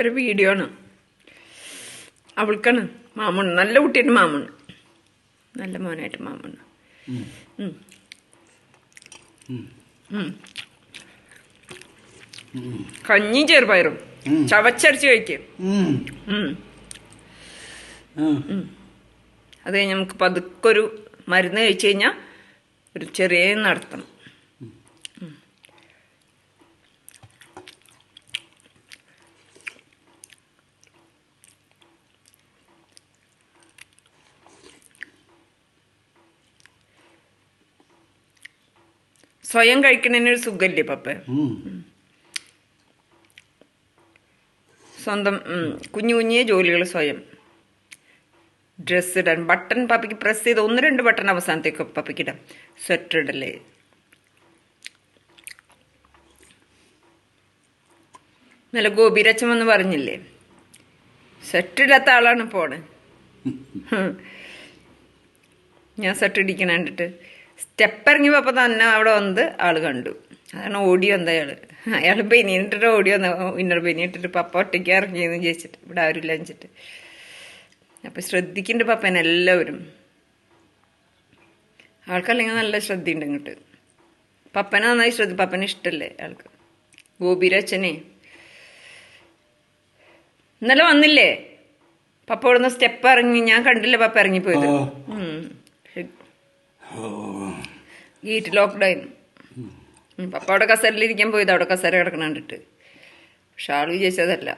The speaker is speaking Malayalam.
ഒരു വീഡിയോ ആണ്. അവൾക്കാണ് മാമണ്, നല്ല കുട്ടിയായിട്ട് മാമണ്, നല്ല മോനായിട്ട് മാമണ്. കഞ്ഞിയും ചെറുപയറും ചവച്ചരച്ച് കഴിക്കും. അത് കഴിഞ്ഞ് നമുക്ക് പതുക്കൊരു മരുന്ന് കഴിച്ചു കഴിഞ്ഞാൽ ഒരു ചെറിയ നടത്തണം. സ്വയം കഴിക്കണതിനൊരു സുഖമില്ലേ പപ്പ? സ്വന്തം കുഞ്ഞു കുഞ്ഞിയ ജോലികൾ സ്വയം. ഡ്രസ്സ് ഇടാൻ ബട്ടൺ പപ്പയ്ക്ക് പ്രസ് ചെയ്ത് 1-2 ബട്ടൺ അവസാനത്തേക്ക് പപ്പയ്ക്ക് ഇടാം. സ്വെറ്റർ ഇടല്ലേ. നല്ല ഗോപിരച്ചം എന്ന് പറഞ്ഞില്ലേ, സ്വെറ്റർ ഇടാത്ത ആളാണ് പോണേ. ഞാൻ സ്വെറ്റർ ഇടിക്കണ കണ്ടിട്ട് സ്റ്റെപ്പ് ഇറങ്ങിയപ്പോ തന്നെ അവിടെ വന്നത് ആള് കണ്ടു. അതാണ് ഓടി വന്നത് അയാള് ബനിയനിട്ടിട്ട് ഓടി വന്ന, ഇന്നർ ബനിയിട്ടിട്ട് പപ്പ ഒറ്റയ്ക്ക് ഇറങ്ങിയെന്ന് ചോദിച്ചിട്ട് ഇവിടെ ആരും ലഞ്ചിട്ട്. അപ്പൊ ശ്രദ്ധിക്കുന്നുണ്ട് പപ്പനെ എല്ലാവരും. ആൾക്കല്ലെങ്കിൽ നല്ല ശ്രദ്ധയുണ്ട് ഇങ്ങോട്ട്. പപ്പനെ നന്നായി പപ്പനെ ഇഷ്ടല്ലേ ആൾക്ക്. ഗോപിരച്ചനെ ഇന്നലെ വന്നില്ലേ പപ്പ ഇവിടുന്ന് സ്റ്റെപ്പ് ഇറങ്ങി, ഞാൻ കണ്ടില്ല പപ്പ ഇറങ്ങിപ്പോയത്. ഗേറ്റ് ലോക്ക്ഡായിരുന്നു. പപ്പ അവിടെ കസേരയിലിരിക്കാൻ പോയത്, അവിടെ കസേര കിടക്കണ കണ്ടിട്ട്. പക്ഷെ ആള് വിചാരിച്ചതല്ല.